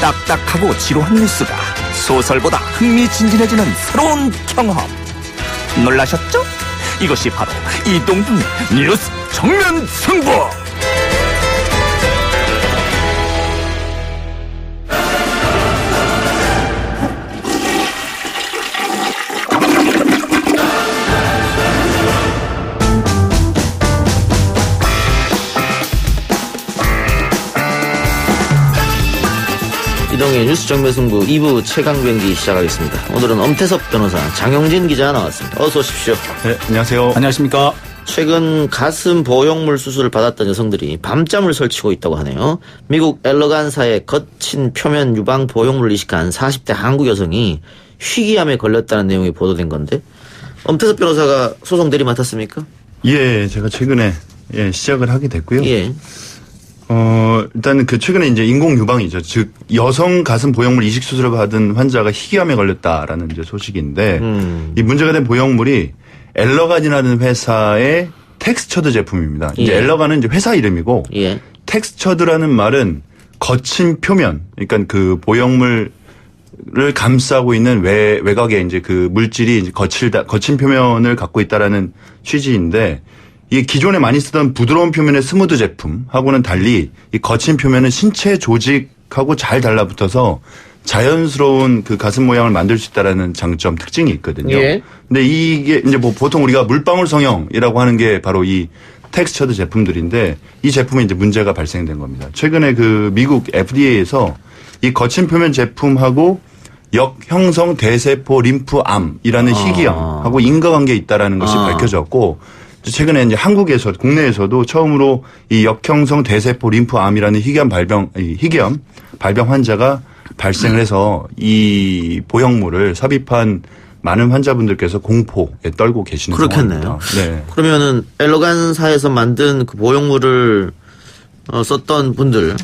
딱딱하고 지루한 뉴스가 소설보다 흥미진진해지는 새로운 경험. 놀라셨죠? 이것이 바로 이동준의 뉴스 정면 승부. 이동의 뉴스 정면승부 2부 최강변기 시작하겠습니다. 오늘은 엄태섭 변호사, 장영진 기자 나왔습니다. 어서 오십시오. 네, 안녕하세요. 안녕하십니까. 최근 가슴 보형물 수술을 받았던 여성들이 밤잠을 설치고 있다고 하네요. 미국 엘러간사의 거친 표면 유방 보형물을 이식한 40대 한국 여성이 희귀암에 걸렸다는 내용이 보도된 건데, 엄태섭 변호사가 소송 대리 맡았습니까? 예, 제가 최근에 시작을 하게 됐고요. 예. 일단은 최근에 이제 인공 유방이죠. 즉 여성 가슴 보형물 이식 수술을 받은 환자가 희귀암에 걸렸다라는 이제 소식인데, 이 문제가 된 보형물이 엘러간이라는 회사의 텍스처드 제품입니다. 이제 엘러간은 이제 회사 이름이고, 텍스처드라는 말은 거친 표면, 그러니까 그 보형물을 감싸고 있는 외곽에 이제 그 물질이 이제 거친 표면을 갖고 있다라는 취지인데, 이 기존에 많이 쓰던 부드러운 표면의 스무드 제품하고는 달리 이 거친 표면은 신체 조직하고 잘 달라붙어서 자연스러운 그 가슴 모양을 만들 수 있다라는 장점, 특징이 있거든요. 예. 근데 이게 이제 뭐 보통 우리가 물방울 성형이라고 하는 게 바로 이 텍스처드 제품들인데, 이 제품에 이제 문제가 발생된 겁니다. 최근에 그 미국 FDA에서 이 거친 표면 제품하고 역형성 대세포 림프암이라는 희귀암하고 인과관계가 있다라는 것이 밝혀졌고, 최근에 이제 한국에서, 국내에서도 처음으로 이 역형성 대세포 림프암이라는 희귀암 발병 환자가 발생을 해서 이 보형물을 삽입한 많은 환자분들께서 공포에 떨고 계시는 그렇겠네요. 상황입니다. 네. 그러면은 엘러간사에서 만든 그 보형물을 썼던 분들은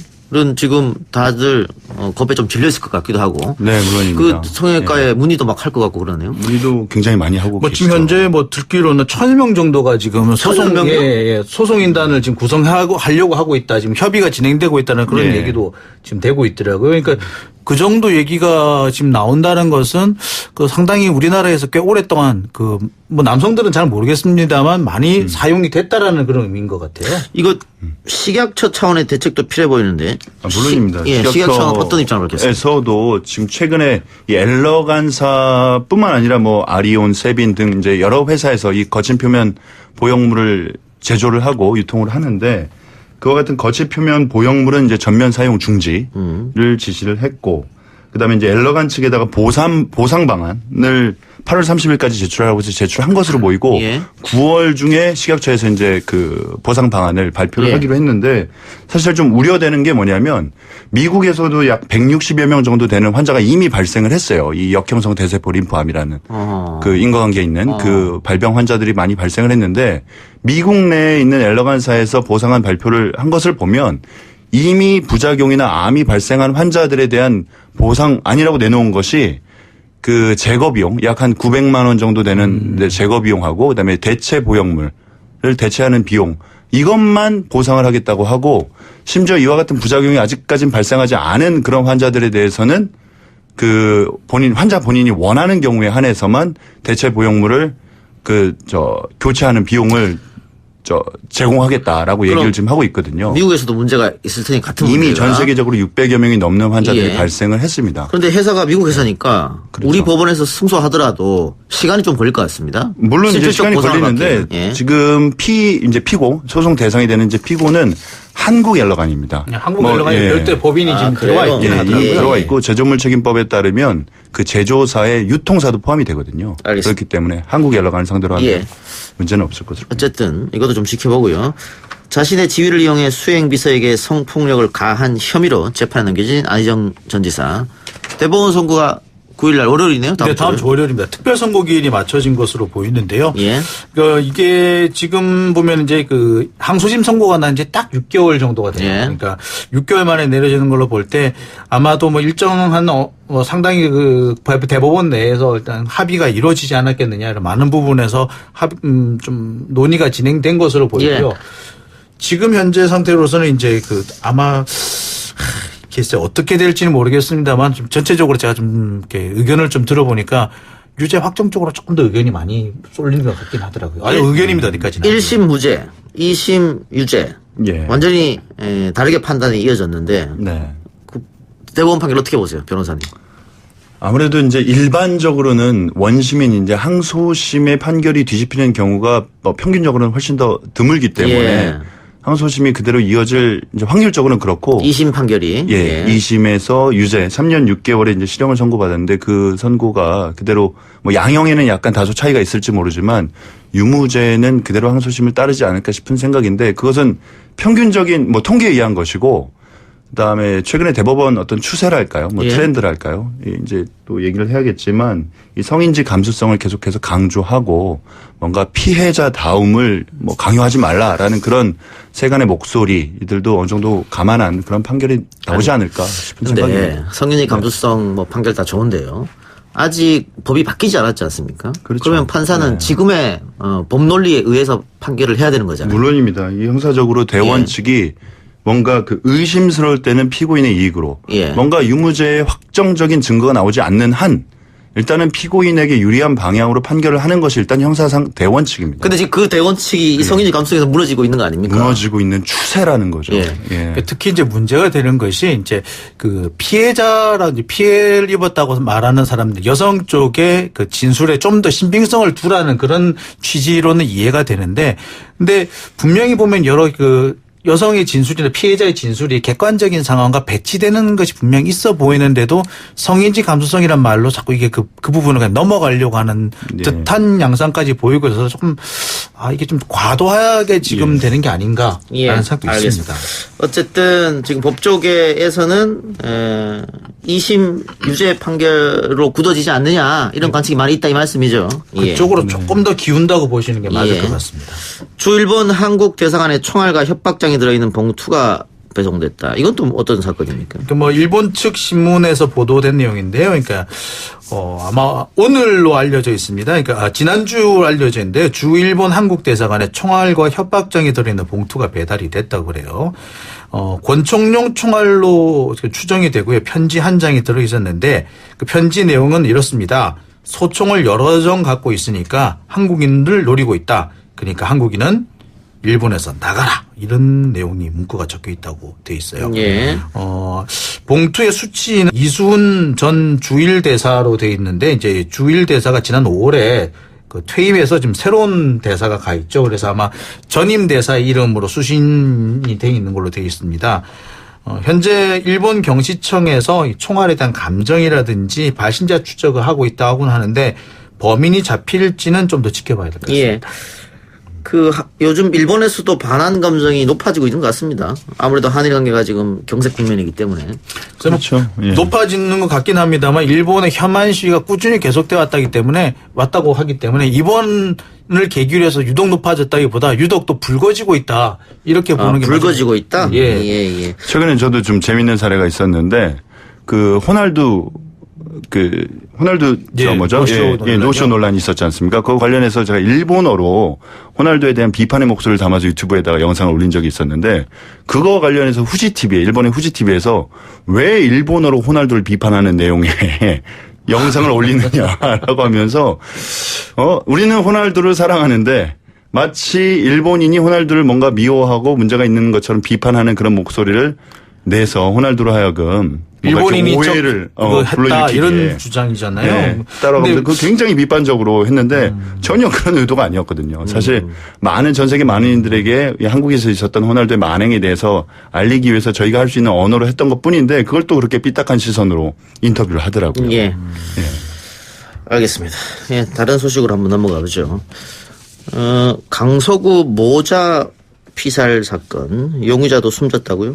지금 다들 겁에 좀 질렸을 것 같기도 하고. 네, 물론입니다. 그 성형외과에 문의도 막 할 것 같고 그러네요. 문의도 굉장히 많이 하고 계시죠. 지금 현재 듣기로는 1000명 정도가 지금 소송인단을 지금 구성하려고 하고 있다. 지금 협의가 진행되고 있다는 그런 얘기도 지금 되고 있더라고요. 그러니까 그 정도 얘기가 지금 나온다는 것은 그 상당히 우리나라에서 꽤 오랫동안 뭐 남성들은 잘 모르겠습니다만 많이 사용이 됐다라는 그런 의미인 것 같아요. 이거 식약처 차원의 대책도 필요해 보이는데. 물론입니다. 식약처는 어떤 입장을 갖겠습니까? 에서도 지금 최근에 이 엘러간사뿐만 아니라 뭐 아리온, 세빈 등 이제 여러 회사에서 이 거친 표면 보형물을 제조를 하고 유통을 하는데, 그와 같은 거친 표면 보형물은 이제 전면 사용 중지를 지시를 했고, 그다음에 이제 엘러간 측에다가 보상 방안을 8월 30일까지 제출하라고 해서 제출한 것으로 보이고, 9월 중에 식약처에서 이제 그 보상 방안을 발표를 하기로 했는데, 사실 좀 우려되는 게 뭐냐면 미국에서도 약 160여 명 정도 되는 환자가 이미 발생을 했어요. 이 역형성 대세포 림프암이라는 그 인과관계 있는 그 발병 환자들이 많이 발생을 했는데, 미국 내에 있는 엘러간사에서 보상안 발표를 한 것을 보면 이미 부작용이나 암이 발생한 환자들에 대한 보상안이라고 내놓은 것이 그 제거 비용 약 한 900만 원 정도 되는 제거 비용하고, 그다음에 대체 보형물을 대체하는 비용, 이것만 보상을 하겠다고 하고, 심지어 이와 같은 부작용이 아직까지는 발생하지 않은 그런 환자들에 대해서는 그 환자 본인이 원하는 경우에 한해서만 대체 보형물을 교체하는 비용을 제공하겠다라고 얘기를 지금 하고 있거든요. 미국에서도 문제가 있을 테니 같은 이미 문제가. 전 세계적으로 600여 명이 넘는 환자들이 발생을 했습니다. 그런데 회사가 미국 회사니까 그렇죠. 우리 법원에서 승소하더라도 시간이 좀 걸릴 것 같습니다. 물론 이제 시간이 걸리는데 지금 피고 소송 대상이 되는 이제 피고는 한국 엘러간입니다. 한국 엘러간이 별도의 법인이 지금 들어와 있긴 하더라고요. 들어와 있고 제조물 책임법에 따르면 그 제조사의 유통사도 포함이 되거든요. 알겠습니다. 그렇기 때문에 한국 엘러간을 상대로 하면 문제는 없을 것으로. 어쨌든 이것도 좀 지켜보고요. 자신의 지위를 이용해 수행 비서에게 성폭력을 가한 혐의로 재판에 넘겨진 안희정 전 지사. 대법원 선고가 9일날 월요일이네요. 다음 주 월요일입니다. 특별선고기일이 맞춰진 것으로 보이는데요. 이게 지금 보면 이제 그 항소심 선고가 난 지 딱 6개월 정도가 돼요. 그러니까 6개월 만에 내려지는 걸로 볼 때 아마도 뭐 일정한 상당히 그 대법원 내에서 일단 합의가 이루어지지 않았겠느냐 이런 많은 부분에서 좀 논의가 진행된 것으로 보이고요. 지금 현재 상태로서는 이제 아마 글쎄 어떻게 될지는 모르겠습니다만 좀 전체적으로 제가 좀 이렇게 의견을 좀 들어보니까 유죄 확정 쪽으로 조금 더 의견이 많이 쏠리는 것 같긴 하더라고요. 의견입니다. 어디까지나. 1심 무죄, 2심 유죄. 예. 완전히 다르게 판단이 이어졌는데 네. 그 대법원 판결 어떻게 보세요, 변호사님? 아무래도 이제 일반적으로는 원심인 이제 항소심의 판결이 뒤집히는 경우가 뭐 평균적으로는 훨씬 더 드물기 때문에 예. 항소심이 그대로 이어질 이제 확률적으로는 그렇고 2심 판결이. 예, 2심에서 유죄 3년 6개월의 이제 실형을 선고받았는데 그 선고가 그대로 뭐 양형에는 약간 다소 차이가 있을지 모르지만 유무죄는 그대로 항소심을 따르지 않을까 싶은 생각인데 그것은 평균적인 뭐 통계에 의한 것이고 그다음에 최근에 대법원 어떤 추세랄까요? 뭐 예. 트렌드랄까요? 이제 또 얘기를 해야겠지만 이 성인지 감수성을 계속해서 강조하고 뭔가 피해자다움을 뭐 강요하지 말라라는 그런 세간의 목소리 이들도 어느 정도 감안한 그런 판결이 나오지 않을까 싶은 근데 생각입니다. 성인지 감수성 뭐 판결 다 좋은데요. 아직 법이 바뀌지 않았지 않습니까? 그렇죠. 그러면 판사는 네. 지금의 법 논리에 의해서 판결을 해야 되는 거잖아요. 물론입니다. 이 형사적으로 대원 예. 측이 뭔가 그 의심스러울 때는 피고인의 이익으로 예. 뭔가 유무죄의 확정적인 증거가 나오지 않는 한 일단은 피고인에게 유리한 방향으로 판결을 하는 것이 일단 형사상 대원칙입니다. 근데 지금 그 대원 측이 이 성인지 감수성에서 무너지고 있는 거 아닙니까? 무너지고 있는 추세라는 거죠. 예. 예. 그러니까 특히 이제 문제가 되는 것이 이제 그 피해자라든지 피해를 입었다고 말하는 사람들 여성 쪽에 그 진술에 좀 더 신빙성을 두라는 그런 취지로는 이해가 되는데 근데 분명히 보면 여러 그 여성의 진술이나 피해자의 진술이 객관적인 상황과 배치되는 것이 분명히 있어 보이는데도 성인지 감수성이란 말로 자꾸 이게 그 부분을 그냥 넘어가려고 하는 네. 듯한 양상까지 보이고 있어서 조금 이게 좀 과도하게 지금 되는 게 아닌가라는 생각도 있습니다. 어쨌든 지금 법조계에서는 2심 유죄 판결로 굳어지지 않느냐 이런 관측이 많이 있다 이 말씀이죠. 그쪽으로 조금 더 기운다고 보시는 게 맞을 것 같습니다. 주일본 한국 대사관에 총알과 협박장이 들어있는 봉투가 배송됐다. 이건 또 어떤 사건입니까? 그러니까 뭐 일본 측 신문에서 보도된 내용인데요. 그러니까 아마 오늘로 알려져 있습니다. 그러니까 지난주 알려져 있는데 주 일본 한국 대사관에 총알과 협박장이 들어있는 봉투가 배달이 됐다고 그래요. 권총용 총알로 추정이 되고요. 편지 한 장이 들어 있었는데 그 편지 내용은 이렇습니다. 소총을 여러 정 갖고 있으니까 한국인들 노리고 있다. 그러니까 한국인은 일본에서 나가라. 이런 내용이 문구가 적혀 있다고 돼 있어요. 예. 봉투의 수치는 이수훈 전 주일 대사로 돼 있는데 이제 주일 대사가 지난 5월에 그 퇴임해서 지금 새로운 대사가 가 있죠. 그래서 아마 전임 대사의 이름으로 수신이 돼 있는 걸로 돼 있습니다. 현재 일본 경시청에서 이 총알에 대한 감정이라든지 발신자 추적을 하고 있다고는 하는데 범인이 잡힐지는 좀 더 지켜봐야 될 것 같습니다. 예. 요즘 일본에서도 반한 감정이 높아지고 있는 것 같습니다. 아무래도 한일 관계가 지금 경색 국면이기 때문에. 그렇죠. 예. 높아지는 것 같긴 합니다만 일본의 혐한 시위가 꾸준히 계속돼 왔다고 하기 때문에 이번을 계기로 해서 유독 높아졌다기보다 유독 또 불거지고 있다. 이렇게 보는 게 불거지고 맞아요. 있다? 예. 최근에 저도 좀 재밌는 사례가 있었는데 그 호날두 예, 노쇼 논란이 있었지 않습니까? 그거 관련해서 제가 일본어로 호날두에 대한 비판의 목소리를 담아서 유튜브에다가 영상을 올린 적이 있었는데 그거 관련해서 일본의 후지TV에서 왜 일본어로 호날두를 비판하는 내용의 영상을 올리느냐라고 하면서 우리는 호날두를 사랑하는데 마치 일본인이 호날두를 뭔가 미워하고 문제가 있는 것처럼 비판하는 그런 목소리를 내서 호날두로 하여금 일본인이 오해를 했다 이런 주장이잖아요. 네, 따라가면서 그 굉장히 비판적으로 했는데 전혀 그런 의도가 아니었거든요. 사실 전 세계 많은인들에게 한국에서 있었던 호날두의 만행에 대해서 알리기 위해서 저희가 할 수 있는 언어로 했던 것뿐인데 그걸 또 그렇게 삐딱한 시선으로 인터뷰를 하더라고요. 예. 알겠습니다. 예, 다른 소식으로 한번 넘어가 보죠. 강서구 모자 피살 사건 용의자도 숨졌다고요?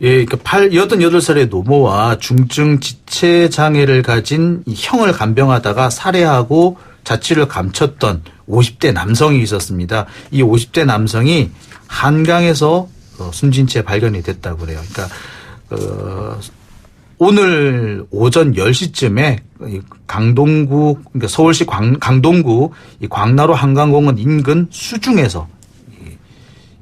예, 그러니까 88살의 노모와 중증 지체 장애를 가진 이 형을 간병하다가 살해하고 자취를 감췄던 50대 남성이 있었습니다. 이 50대 남성이 한강에서 숨진 채 발견이 됐다고 그래요. 그러니까 오늘 오전 10시쯤에 강동구, 그러니까 서울시 강동구 이 광나루 한강공원 인근 수중에서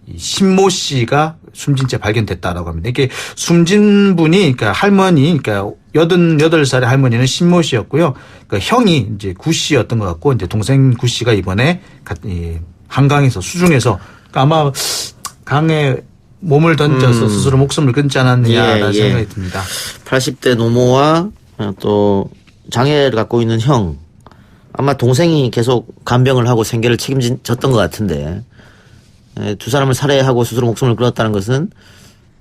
이 신모 씨가 숨진 채 발견됐다라고 합니다. 이게 숨진 분이 그러니까 할머니 그러니까 88살의 할머니는 신모 씨였고요. 그러니까 형이 이제 구 씨였던 것 같고 이제 동생 구 씨가 이번에 한강에서 수중에서 그러니까 아마 강에 몸을 던져서 스스로 목숨을 끊지 않았느냐라는 생각이 듭니다. 80대 노모와 또 장애를 갖고 있는 형 아마 동생이 계속 간병을 하고 생계를 책임졌던 것 같은데 두 사람을 살해하고 스스로 목숨을 끊었다는 것은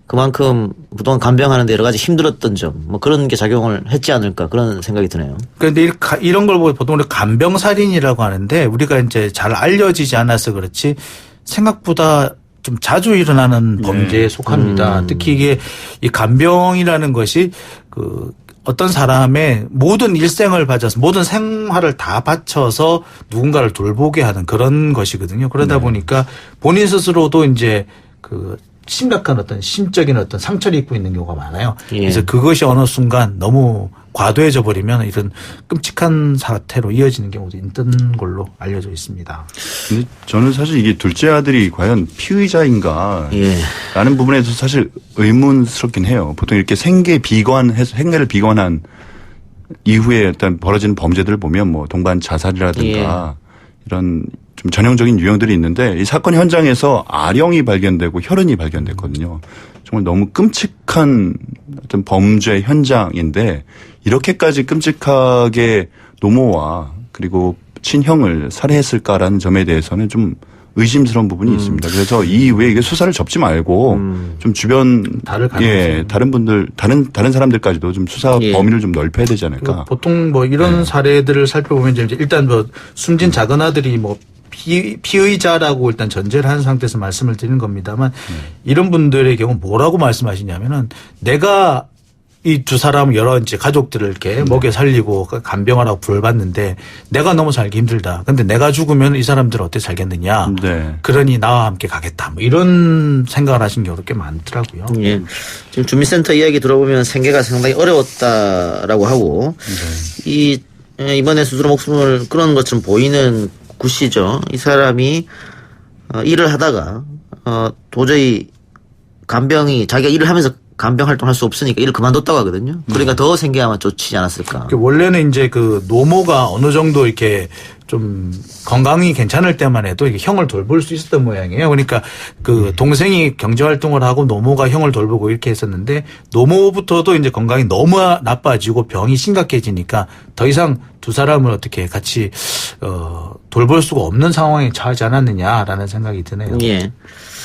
그만큼 그동안 간병하는데 여러 가지 힘들었던 점 뭐 그런 게 작용을 했지 않을까 그런 생각이 드네요. 그런데 이런 걸 보고 보통 간병살인이라고 하는데 우리가 이제 잘 알려지지 않아서 그렇지 생각보다 좀 자주 일어나는 범죄에 속합니다. 특히 이게 이 간병이라는 것이 어떤 사람의 모든 일생을 바쳐서 모든 생활을 다 바쳐서 누군가를 돌보게 하는 그런 것이거든요. 그러다 보니까 본인 스스로도 이제 심각한 어떤 심적인 어떤 상처를 입고 있는 경우가 많아요. 그래서 그것이 어느 순간 너무 과도해져 버리면 이런 끔찍한 사태로 이어지는 경우도 있던 걸로 알려져 있습니다. 근데 저는 사실 이게 둘째 아들이 과연 피의자인가 라는 부분에서 사실 의문스럽긴 해요. 보통 이렇게 생계를 비관한 이후에 일단 벌어지는 범죄들을 보면 뭐 동반 자살이라든가 이런 좀 전형적인 유형들이 있는데 이 사건 현장에서 아령이 발견되고 혈흔이 발견됐거든요. 정말 너무 끔찍한 어떤 범죄 현장인데 이렇게까지 끔찍하게 노모와 그리고 친형을 살해했을까라는 점에 대해서는 좀 의심스러운 부분이 있습니다. 그래서 이 이후에 이게 수사를 접지 말고 좀 주변 다른 분들 다른 사람들까지도 좀 수사 범위를 좀 넓혀야 되지 않을까. 보통 뭐 이런 사례들을 살펴보면 이제 일단 뭐 숨진 작은 아들이 뭐 피의자라고 일단 전제를 한 상태에서 말씀을 드리는 겁니다만 이런 분들의 경우 뭐라고 말씀하시냐면은 내가 이 두 사람 여러 이제 가족들을 이렇게 먹여 살리고 간병하라고 부를 받는데 내가 너무 살기 힘들다. 근데 내가 죽으면 이 사람들 어떻게 살겠느냐. 그러니 나와 함께 가겠다. 뭐 이런 생각을 하신 경우가 꽤 많더라고요. 예. 지금 주민센터 이야기 들어보면 생계가 상당히 어려웠다라고 하고 이번에 스스로 목숨을 끊은 것처럼 보이는 구 씨죠. 이 사람이 일을 하다가 도저히 자기가 일을 하면서 간병 활동할 수 없으니까 일을 그만뒀다고 하거든요. 그러니까 더 생계 아마 좋지 않았을까. 원래는 이제 노모가 어느 정도 이렇게 좀 건강이 괜찮을 때만 해도 이렇게 형을 돌볼 수 있었던 모양이에요. 그러니까 동생이 경제 활동을 하고 노모가 형을 돌보고 이렇게 했었는데 노모부터도 이제 건강이 너무 나빠지고 병이 심각해지니까 더 이상 두 사람을 어떻게 같이 돌볼 수가 없는 상황에 처하지 않았느냐라는 생각이 드네요. 예.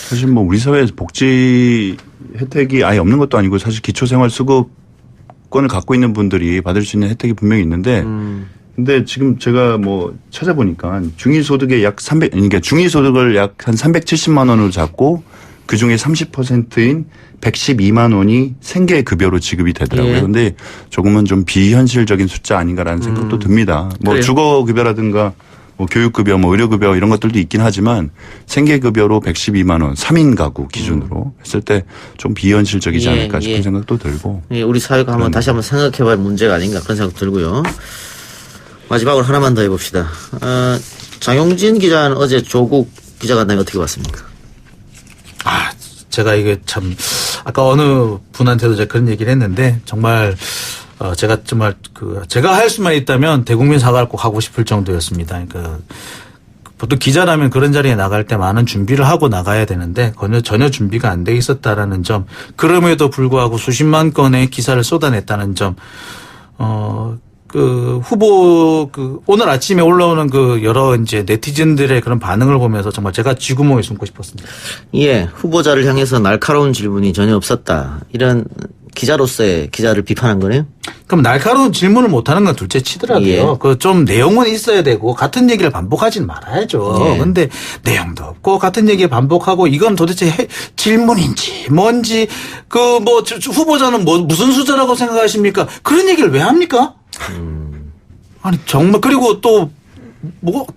사실 뭐 우리 사회에서 복지 혜택이 아예 없는 것도 아니고 사실 기초생활수급권을 갖고 있는 분들이 받을 수 있는 혜택이 분명히 있는데 근데 지금 제가 뭐 찾아보니까 중위소득의 그러니까 중위소득을 약 한 370만 원으로 잡고 그중에 30%인 112만 원이 생계급여로 지급이 되더라고요. 그런데 조금은 좀 비현실적인 숫자 아닌가라는 생각도 듭니다. 뭐 그래요? 주거급여라든가 뭐 교육급여, 뭐 의료급여 이런 것들도 있긴 하지만 생계급여로 112만 원 3인 가구 기준으로 했을 때 좀 비현실적이지 않을까 싶은 생각도 들고. 우리 사회가 다시 한번 생각해봐야 할 문제가 아닌가 그런 생각 들고요. 마지막으로 하나만 더 해봅시다. 장용진 기자는 어제 조국 기자간담회 어떻게 봤습니까? 제가 이게 참 아까 어느 분한테도 제가 그런 얘기를 했는데 정말 제가 정말 제가 할 수만 있다면 대국민 사과를 꼭 하고 싶을 정도였습니다. 그러니까 보통 기자라면 그런 자리에 나갈 때 많은 준비를 하고 나가야 되는데 전혀 준비가 안 돼 있었다라는 점, 그럼에도 불구하고 수십만 건의 기사를 쏟아냈다는 점, 오늘 아침에 올라오는 여러 이제 네티즌들의 그런 반응을 보면서 정말 제가 쥐구멍에 숨고 싶었습니다. 예, 후보자를 향해서 날카로운 질문이 전혀 없었다. 이런 기자로서의 기자를 비판한 거네요? 그럼 날카로운 질문을 못하는 건 둘째 치더라도요. 좀 내용은 있어야 되고 같은 얘기를 반복하진 말아야죠. 근데 내용도 없고 같은 얘기를 반복하고 이건 도대체 질문인지 뭔지 후보자는 무슨 수저라고 생각하십니까? 그런 얘기를 왜 합니까? 아니 정말 그리고 또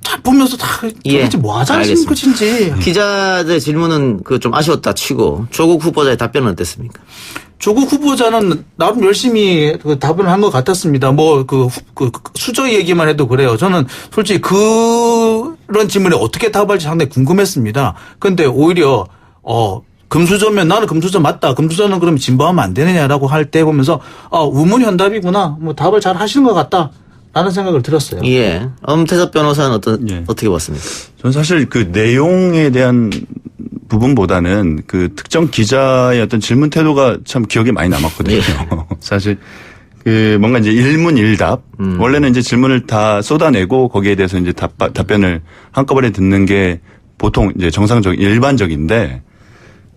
다 보면서 다 도대체 뭐 하자는 것인지. 기자들 질문은 좀 아쉬웠다 치고 조국 후보자의 답변은 어땠습니까? 조국 후보자는 나름 열심히 답을 한 것 같았습니다. 수저 얘기만 해도 그래요. 저는 솔직히 그런 질문에 어떻게 답할지 상당히 궁금했습니다. 그런데 오히려 금수저면 나는 금수저 맞다. 금수저는 그럼 진보하면 안 되느냐라고 할 때 보면서 우문현답이구나. 뭐 답을 잘 하시는 것 같다. 라는 생각을 들었어요. 예. 엄태섭 변호사는 어떻게 봤습니까? 저는 사실 그 내용에 대한 부분보다는 그 특정 기자의 어떤 질문 태도가 참 기억에 많이 남았거든요. 사실 그 뭔가 이제 일문일답. 원래는 이제 질문을 다 쏟아내고 거기에 대해서 이제 답변을 한꺼번에 듣는 게 보통 이제 일반적인데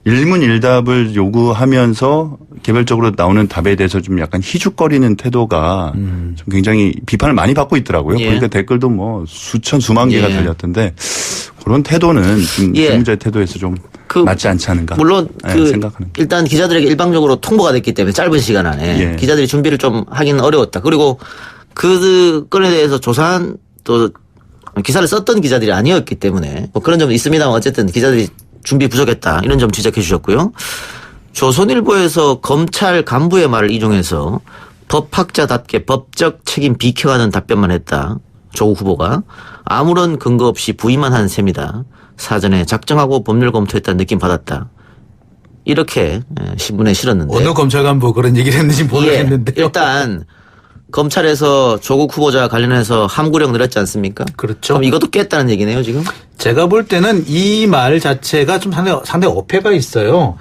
일문일답을 요구하면서 개별적으로 나오는 답에 대해서 좀 약간 희죽거리는 태도가 좀 굉장히 비판을 많이 받고 있더라고요. 그러니까 댓글도 뭐 수만 개가 달렸던데 그런 태도는 좀 질문자의 태도에서 좀 맞지 않지 않은가. 물론 생각하는. 일단 기자들에게 일방적으로 통보가 됐기 때문에 짧은 시간 안에 기자들이 준비를 좀 하기는 어려웠다. 그리고 그 건에 대해서 조사한 또 기사를 썼던 기자들이 아니었기 때문에 뭐 그런 점은 있습니다만 어쨌든 기자들이 준비 부족했다. 이런 점 지적해 주셨고요. 조선일보에서 검찰 간부의 말을 이용해서 법학자답게 법적 책임 비켜가는 답변만 했다. 조국 후보가 아무런 근거 없이 부인만 한 셈이다. 사전에 작정하고 법률 검토했다는 느낌 받았다. 이렇게 신문에 실었는데. 어느 검찰 간부 그런 얘기를 했는지 모르겠는데요. 일단 검찰에서 조국 후보자 관련해서 함구령 내렸지 않습니까? 그렇죠. 그럼 이것도 깼다는 얘기네요, 지금? 제가 볼 때는 이 말 자체가 좀 상당히 어폐가 있어요.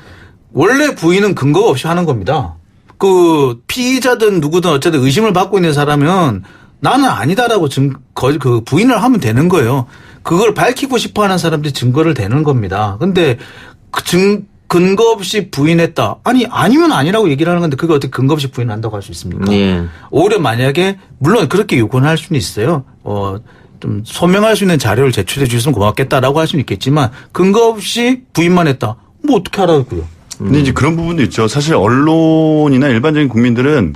원래 부인은 근거가 없이 하는 겁니다. 그 피의자든 누구든 어쨌든 의심을 받고 있는 사람은 나는 아니다라고 그 부인을 하면 되는 거예요. 그걸 밝히고 싶어 하는 사람들이 증거를 대는 겁니다. 근데 근거 없이 부인했다. 아니면 아니라고 얘기를 하는 건데 그게 어떻게 근거 없이 부인한다고 할 수 있습니까? 오히려 만약에 물론 그렇게 요구는 할 수는 있어요. 좀 소명할 수 있는 자료를 제출해 주셨으면 고맙겠다라고 할 수는 있겠지만 근거 없이 부인만 했다. 뭐 어떻게 하라고요? 근데 이제 그런 부분도 있죠. 사실 언론이나 일반적인 국민들은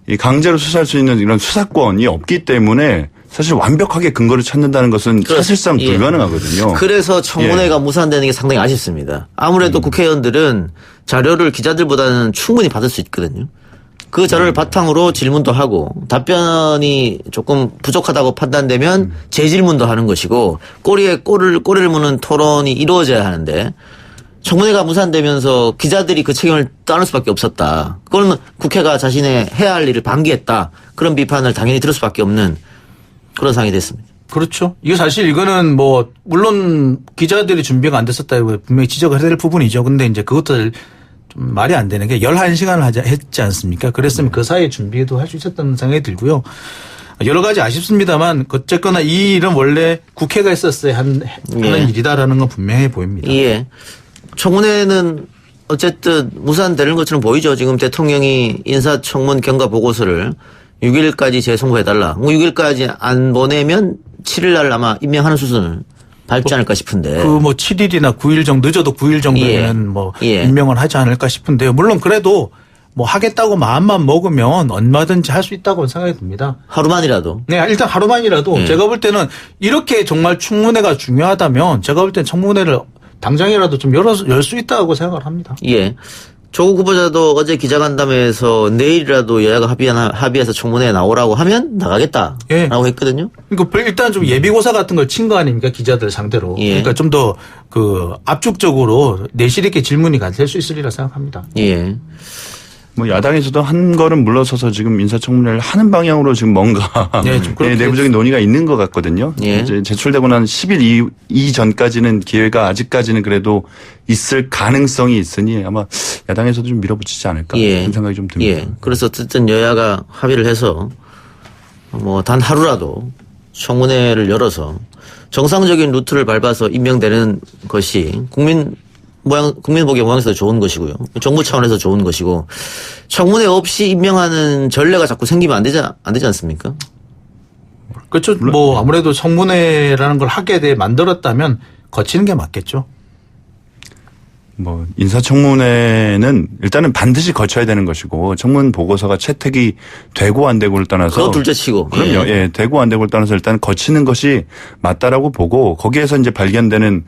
이 강제로 수사할 수 있는 이런 수사권이 없기 때문에 사실 완벽하게 근거를 찾는다는 것은 사실상 불가능하거든요. 그래서 청문회가 무산되는 게 상당히 아쉽습니다. 아무래도 국회의원들은 자료를 기자들보다는 충분히 받을 수 있거든요. 그 자료를 바탕으로 질문도 하고 답변이 조금 부족하다고 판단되면 재질문도 하는 것이고 꼬리에 꼬리를 무는 토론이 이루어져야 하는데 청문회가 무산되면서 기자들이 그 책임을 떠날 수밖에 없었다. 그거는 국회가 자신의 해야 할 일을 방기했다. 그런 비판을 당연히 들을 수밖에 없는 그런 상황이 됐습니다. 그렇죠. 이거 사실 이거는 뭐 물론 기자들이 준비가 안 됐었다고 분명히 지적을 해야 될 부분이죠. 근데 이제 그것들 좀 말이 안 되는 게 11시간을 했지 않습니까? 그랬으면 그 사이에 준비도 할 수 있었다는 생각이 들고요. 여러 가지 아쉽습니다만 어쨌거나 이 일은 원래 국회가 했었어야 하는 일이다라는 건 분명해 보입니다. 예. 청문회는 어쨌든 무산되는 것처럼 보이죠. 지금 대통령이 인사청문 경과 보고서를 6일까지 재송부해달라. 6일까지 안 보내면 7일날 아마 임명하는 수순을 밟지 않을까 싶은데. 그 뭐 7일이나 9일 정도, 늦어도 9일 정도면 임명을 하지 않을까 싶은데요. 물론 그래도 뭐 하겠다고 마음만 먹으면 얼마든지 할 수 있다고 생각이 듭니다. 하루만이라도. 네, 일단 하루만이라도 제가 볼 때는 이렇게 정말 청문회가 중요하다면 제가 볼 때는 청문회를 당장이라도 좀 열 수 있다고 생각을 합니다. 예. 조국 후보자도 어제 기자간담회에서 내일이라도 여야가 합의해서 청문회에 나오라고 하면 나가겠다라고 했거든요. 그러니까 일단 좀 예비고사 같은 걸 친 거 아닙니까? 기자들 상대로. 그러니까 좀 더 그 압축적으로 내실 있게 질문이 될 수 있으리라 생각합니다. 예. 뭐 야당에서도 한 걸음 물러서서 지금 인사청문회를 하는 방향으로 지금 뭔가 내부적인 논의가 있는 것 같거든요. 이제 제출되고 난 10일 이전까지는 기회가 아직까지는 그래도 있을 가능성이 있으니 아마 야당에서도 좀 밀어붙이지 않을까 그런 생각이 좀 듭니다. 그래서 어쨌든 여야가 합의를 해서 뭐 단 하루라도 청문회를 열어서 정상적인 루트를 밟아서 임명되는 것이 국민 보기에 모양새도 좋은 것이고요. 정부 차원에서 좋은 것이고 청문회 없이 임명하는 전례가 자꾸 생기면 안 되지 않습니까? 그렇죠. 뭐 아무래도 청문회라는 걸 하게 만들었다면 거치는 게 맞겠죠. 뭐 인사청문회는 일단은 반드시 거쳐야 되는 것이고 청문 보고서가 채택이 되고 안 되고를 떠나서 그거 둘째치고 그럼요. 되고 안 되고를 떠나서 일단 거치는 것이 맞다라고 보고 거기에서 이제 발견되는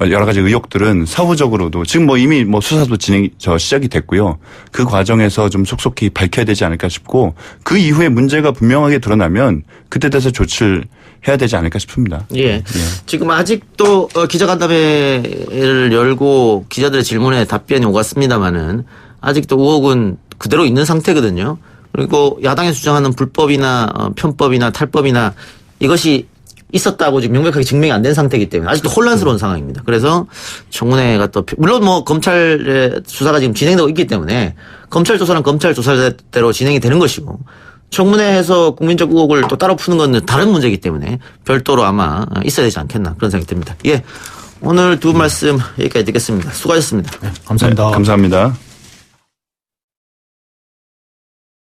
여러 가지 의혹들은 사후적으로도 지금 뭐 이미 뭐 수사도 시작이 됐고요. 그 과정에서 좀 속속히 밝혀야 되지 않을까 싶고 그 이후에 문제가 분명하게 드러나면 그때 돼서 조치를 해야 되지 않을까 싶습니다. 예. 지금 아직도 기자간담회를 열고 기자들의 질문에 답변이 오갔습니다마는 아직도 의혹은 그대로 있는 상태거든요. 그리고 야당에서 주장하는 불법이나 편법이나 탈법이나 이것이 있었다고 지금 명백하게 증명이 안 된 상태이기 때문에 아직도 혼란스러운 상황입니다. 그래서 청문회가 또 물론 뭐 검찰의 수사가 지금 진행되고 있기 때문에 검찰 조사는 검찰 조사대로 진행이 되는 것이고 청문회에서 국민적 의혹을 또 따로 푸는 건 다른 문제이기 때문에 별도로 아마 있어야 되지 않겠나 그런 생각이 듭니다. 예. 오늘 두 말씀 여기까지 듣겠습니다. 수고하셨습니다. 네, 감사합니다. 네, 감사합니다.